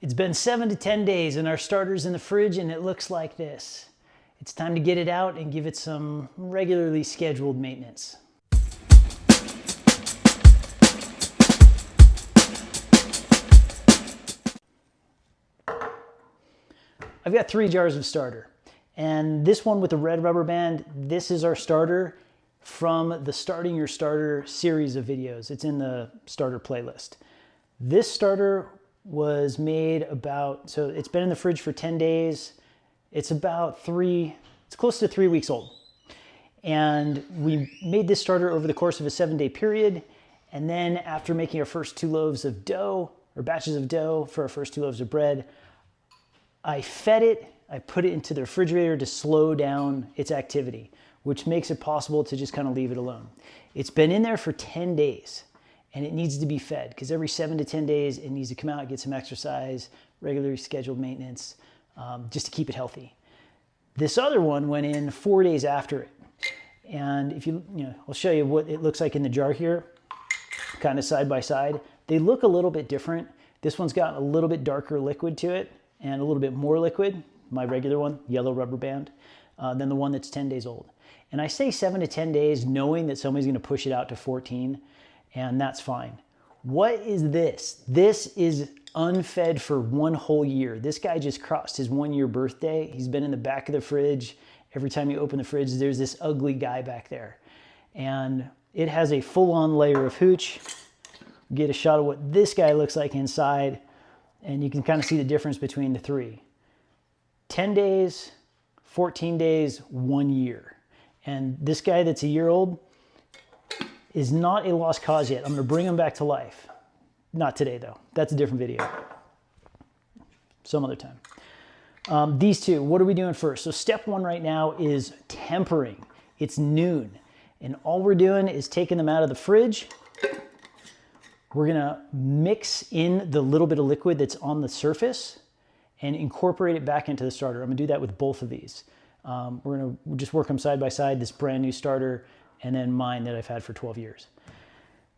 It's been 7 to 10 days and our starter's in the fridge and it looks like this. It's time to get it out and give it some regularly scheduled maintenance. I've got 3 jars of starter, and this one with the red rubber band, this is our starter from the Starting Your Starter series of videos. It's in the starter playlist. This starter was made so it's been in the fridge for 10 days. It's close to 3 weeks old. And we made this starter over the course of a 7-day period. And then after making our first 2 loaves of dough, or batches of dough for our first 2 loaves of bread, I fed it, I put it into the refrigerator to slow down its activity, which makes it possible to just kind of leave it alone. It's been in there for 10 days and it needs to be fed because every 7 to 10 days it needs to come out, get some exercise, regularly scheduled maintenance, just to keep it healthy. This other one went in 4 days after it. And if I'll show you what it looks like in the jar here, kind of side by side. They look a little bit different. This one's got a little bit darker liquid to it and a little bit more liquid, my regular one, yellow rubber band, than the one that's 10 days old. And I say 7 to 10 days knowing that somebody's gonna push it out to 14, and that's fine. What is this? This is unfed for 1 whole year. This guy just crossed his 1-year birthday. He's been in the back of the fridge. Every time you open the fridge, there's this ugly guy back there. And it has a full-on layer of hooch. Get a shot of what this guy looks like inside, and you can kind of see the difference between the 3. 10 days, 14 days, 1 year. And this guy that's a year old is not a lost cause yet. I'm gonna bring him back to life. Not today though, that's a different video. Some other time. These 2, what are we doing first? So step 1 right now is tempering. It's noon. And all we're doing is taking them out of the fridge. We're gonna mix in the little bit of liquid that's on the surface and incorporate it back into the starter. I'm gonna do that with both of these. We're gonna just work them side by side, this brand new starter and then mine that I've had for 12 years.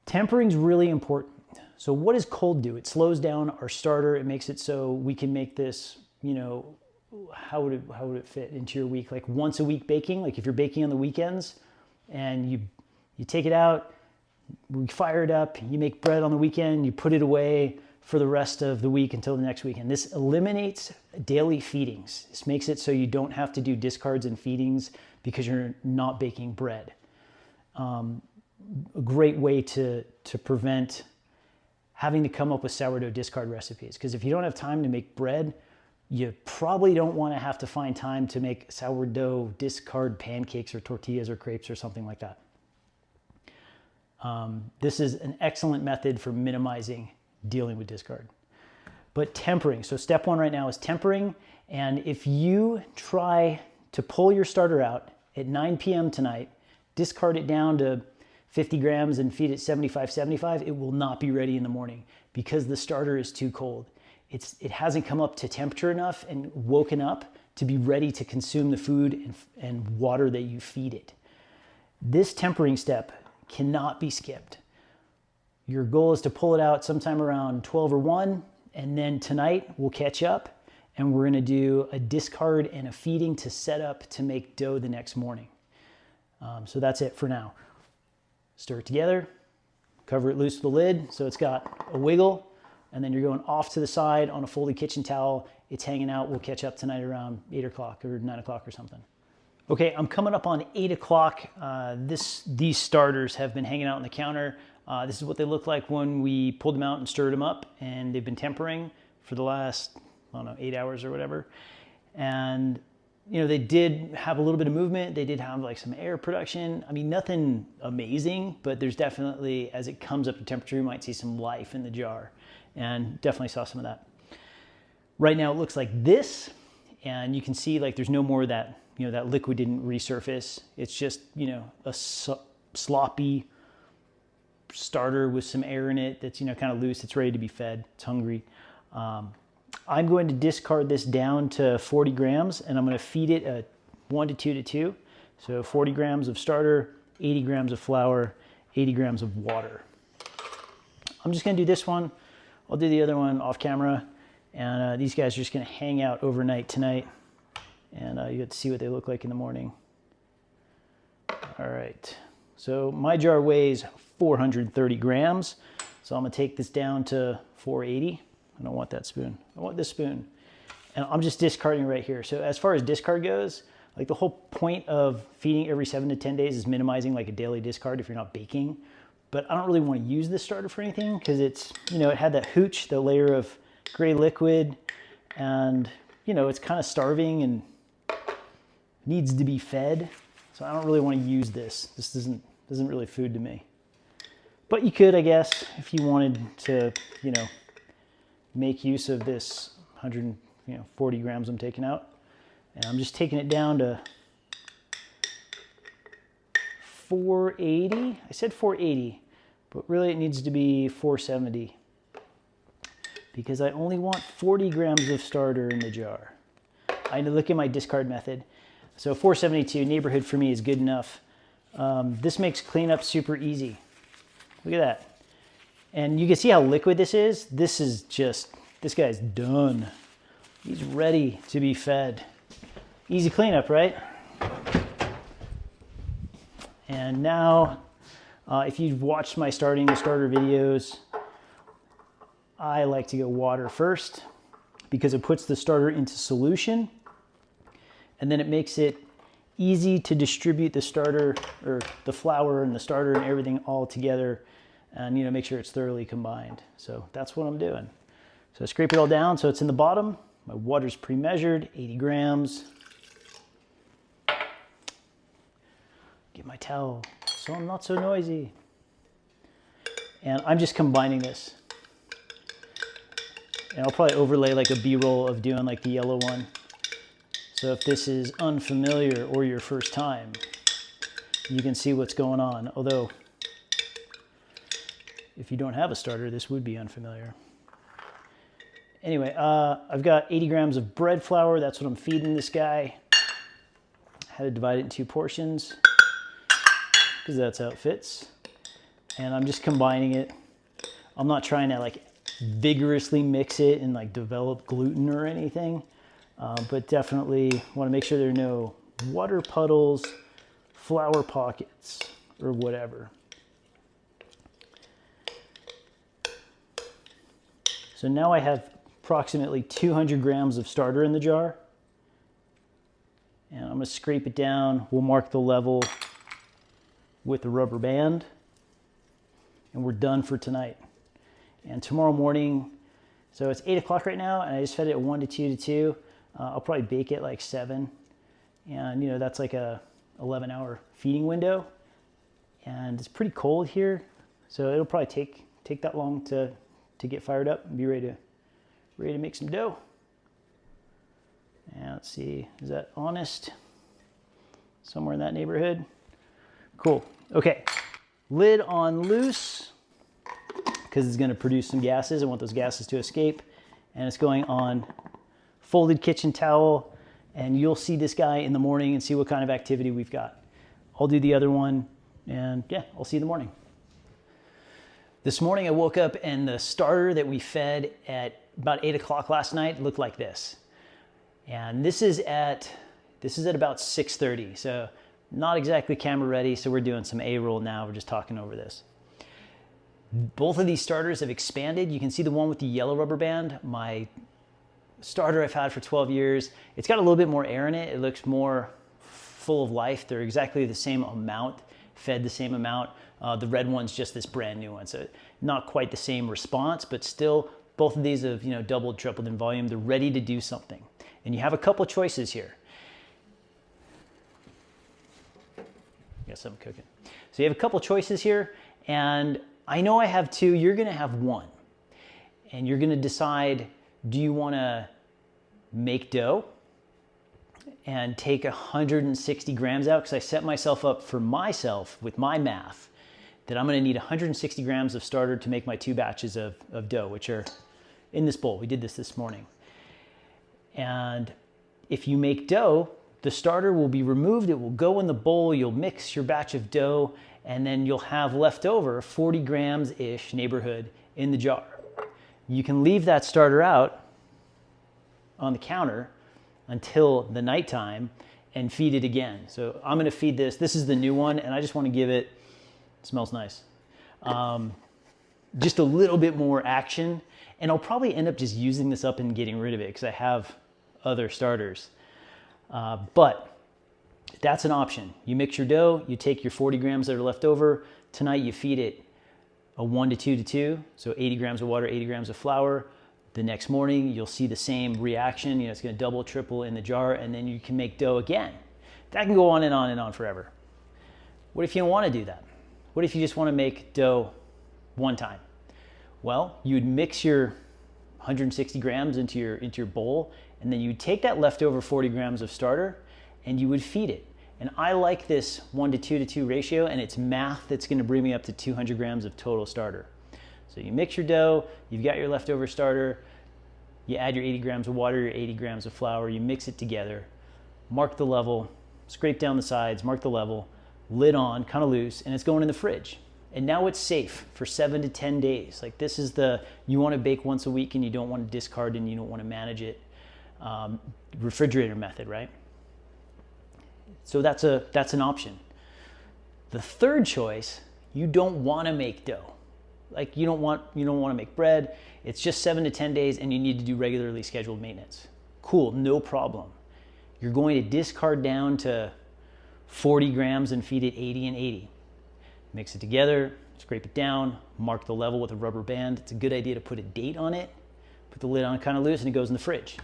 Tempering's really important. So what does cold do? It slows down our starter. It makes it so we can make this, how would it fit into your week? Like once a week baking, like if you're baking on the weekends and you take it out, we fire it up, you make bread on the weekend, you put it away for the rest of the week until the next weekend. This eliminates daily feedings. This makes it so you don't have to do discards and feedings because you're not baking bread. A great way to prevent having to come up with sourdough discard recipes. Because if you don't have time to make bread, you probably don't want to have to find time to make sourdough discard pancakes or tortillas or crepes or something like that. This is an excellent method for minimizing dealing with discard. But tempering, so step 1 right now is tempering. And if you try to pull your starter out at 9 p.m. tonight, discard it down to 50 grams and feed it 75, it will not be ready in the morning because the starter is too cold. It hasn't come up to temperature enough and woken up to be ready to consume the food and water that you feed it. This tempering step cannot be skipped. Your goal is to pull it out sometime around 12 or 1, and then tonight we'll catch up and we're gonna do a discard and a feeding to set up to make dough the next morning. So that's it for now. Stir it together, cover it loose with the lid so it's got a wiggle, and then you're going off to the side on a folded kitchen towel. It's hanging out. We'll catch up tonight around 8 o'clock or 9 o'clock or something. Okay, I'm coming up on 8 o'clock. These starters have been hanging out on the counter. This is what they look like when we pulled them out and stirred them up, and they've been tempering for the last, 8 hours or whatever. And they did have a little bit of movement. They did have like some air production. I mean, nothing amazing, but there's definitely, as it comes up to temperature, you might see some life in the jar, and definitely saw some of that. Right now it looks like this, and you can see like there's no more of that, that liquid didn't resurface. It's just, a sloppy starter with some air in it that's, kind of loose. It's ready to be fed. It's hungry. I'm going to discard this down to 40 grams and I'm going to feed it a 1 to 2 to 2. So 40 grams of starter, 80 grams of flour, 80 grams of water. I'm just going to do this one. I'll do the other one off camera And these guys are just gonna hang out overnight tonight, and you get to see what they look like in the morning. All right, so my jar weighs 430 grams, so I'm gonna take this down to 480. I don't want that spoon, I want this spoon. And I'm just discarding right here. So as far as discard goes, like the whole point of feeding every 7 to 10 days is minimizing like a daily discard if you're not baking. But I don't really want to use this starter for anything because it's, you know, it had that hooch, the layer of gray liquid, and, you know, it's kind of starving and needs to be fed. So I don't really want to use this. This isn't really food to me. But you could, I guess, if you wanted to, you know, make use of this 140 grams I'm taking out. And I'm just taking it down to 480. I said 480, but really it needs to be 470 because I only want 40 grams of starter in the jar. I need to look at my discard method. So 472, neighborhood for me is good enough. This makes cleanup super easy. Look at that. And you can see how liquid this is. This is just, this guy's done. He's ready to be fed. Easy cleanup, right? And now, if you've watched my starting the starter videos, I like to go water first because it puts the starter into solution, and then it makes it easy to distribute the starter, or the flour and the starter and everything all together, and, you know, make sure it's thoroughly combined. So that's what I'm doing. So I scrape it all down so it's in the bottom. My water's pre-measured, 80 grams. Get my towel so I'm not so noisy. And I'm just combining this. And I'll probably overlay like a B-roll of doing like the yellow one. So if this is unfamiliar or your first time, you can see what's going on. Although, if you don't have a starter, this would be unfamiliar. Anyway, I've got 80 grams of bread flour. That's what I'm feeding this guy. I had to divide it in 2 portions because that's how it fits. And I'm just combining it. I'm not trying to like vigorously mix it and like develop gluten or anything, but definitely want to make sure there are no water puddles, flour pockets, or whatever. So now I have approximately 200 grams of starter in the jar. And I'm going to scrape it down. We'll mark the level with the rubber band. And we're done for tonight. And tomorrow morning, so it's 8 o'clock right now, and I just fed it at 1 to 2 to 2. I'll probably bake it like 7. And, you know, that's like a 11-hour feeding window. And it's pretty cold here, so it'll probably take that long to get fired up and be ready to make some dough. And let's see, is that honest? Somewhere in that neighborhood. Cool. Okay, lid on loose because it's going to produce some gases. I want those gases to escape. And it's going on folded kitchen towel. And you'll see this guy in the morning and see what kind of activity we've got. I'll do the other one, and yeah, I'll see you in the morning. This morning I woke up and the starter that we fed at about 8 o'clock last night looked like this. And this is at about 6:30, so not exactly camera ready, so we're doing some A-roll now. We're just talking over this. Both of these starters have expanded. You can see the one with the yellow rubber band, my starter I've had for 12 years. It's got a little bit more air in it. It looks more full of life. They're exactly the same amount, fed the same amount. The red one's just this brand new one, so not quite the same response, but still both of these have, you know, doubled, tripled in volume. They're ready to do something. And you have a couple choices here. Got something cooking. So you have a couple choices here, and I know I have 2. You're gonna have 1. And you're gonna decide, do you wanna make dough and take 160 grams out? Because I set myself up for myself with my math that I'm gonna need 160 grams of starter to make my 2 batches of dough, which are in this bowl. We did this morning. And if you make dough, the starter will be removed. It will go in the bowl. You'll mix your batch of dough, and then you'll have left over 40 grams-ish neighborhood in the jar. You can leave that starter out on the counter until the nighttime and feed it again. So I'm gonna feed this. This is the new one, and I just wanna give it, smells nice, just a little bit more action. And I'll probably end up just using this up and getting rid of it because I have other starters. But that's an option. You mix your dough, you take your 40 grams that are left over. Tonight you feed it a 1 to 2 to 2, so 80 grams of water, 80 grams of flour. The next morning, you'll see the same reaction. You know, it's gonna double, triple in the jar, and then you can make dough again. That can go on and on and on forever. What if you don't wanna do that? What if you just wanna make dough one time? Well, you'd mix your 160 grams into your bowl, and then you'd take that leftover 40 grams of starter, and you would feed it. And I like this 1 to 2 to 2 ratio, and it's math that's gonna bring me up to 200 grams of total starter. So you mix your dough, you've got your leftover starter, you add your 80 grams of water, your 80 grams of flour, you mix it together, mark the level, scrape down the sides, mark the level, lid on, kind of loose, and it's going in the fridge. And now it's safe for 7 to 10 days. Like this is you wanna bake once a week and you don't wanna discard and you don't wanna manage it. Refrigerator method, right? So that's an option. The third choice, you don't wanna make dough. Like you don't want to make bread. It's just 7 to 10 days and you need to do regularly scheduled maintenance. Cool, no problem. You're going to discard down to 40 grams and feed it 80 and 80. Mix it together, scrape it down, mark the level with a rubber band. It's a good idea to put a date on it. Put the lid on kind of loose and it goes in the fridge.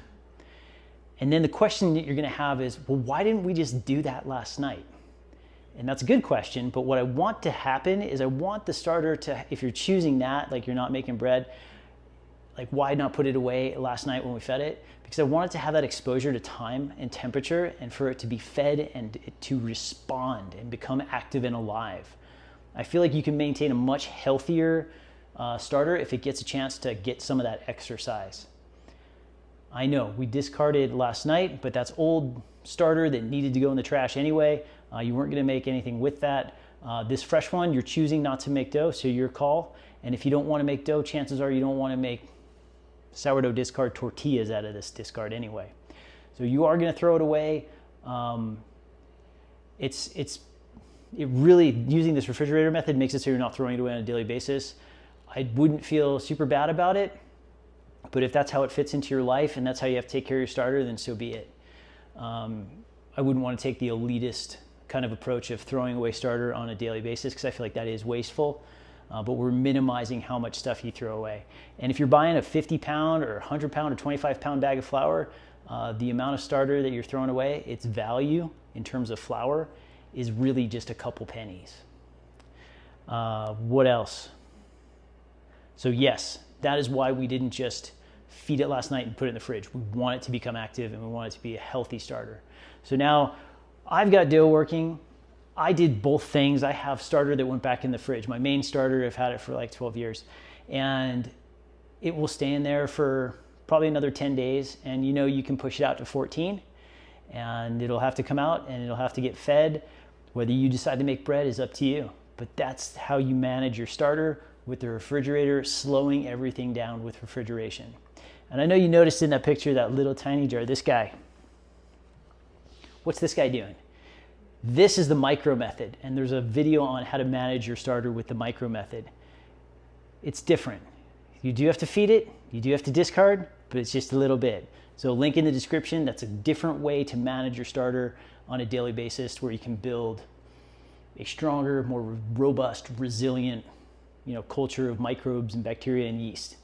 And then the question that you're gonna have is, well, why didn't we just do that last night? And that's a good question, but what I want to happen is I want the starter to, if you're choosing that, like you're not making bread, like why not put it away last night when we fed it? Because I want it to have that exposure to time and temperature and for it to be fed and to respond and become active and alive. I feel like you can maintain a much healthier starter if it gets a chance to get some of that exercise. I know we discarded last night, but that's old starter that needed to go in the trash anyway. You weren't gonna make anything with that. This fresh one, you're choosing not to make dough, so your call. And if you don't wanna make dough, chances are you don't wanna make sourdough discard tortillas out of this discard anyway. So you are gonna throw it away. It really, using this refrigerator method makes it so you're not throwing it away on a daily basis. I wouldn't feel super bad about it, but if that's how it fits into your life and that's how you have to take care of your starter, then so be it. I wouldn't want to take the elitist kind of approach of throwing away starter on a daily basis because I feel like that is wasteful, but we're minimizing how much stuff you throw away. And if you're buying a 50 pound or 100 pound or 25 pound bag of flour, the amount of starter that you're throwing away, its value in terms of flour is really just a couple pennies. What else? So yes, that is why we didn't just feed it last night and put it in the fridge. We want it to become active and we want it to be a healthy starter. So now I've got dough working. I did both things. I have starter that went back in the fridge. My main starter, I've had it for like 12 years and it will stay in there for probably another 10 days. And you know, you can push it out to 14 and it'll have to come out and it'll have to get fed. Whether you decide to make bread is up to you, but that's how you manage your starter with the refrigerator, slowing everything down with refrigeration. And I know you noticed in that picture, that little tiny jar, this guy. What's this guy doing? This is the micro method, and there's a video on how to manage your starter with the micro method. It's different. You do have to feed it, you do have to discard, but it's just a little bit. So link in the description, that's a different way to manage your starter on a daily basis where you can build a stronger, more robust, resilient, culture of microbes and bacteria and yeast.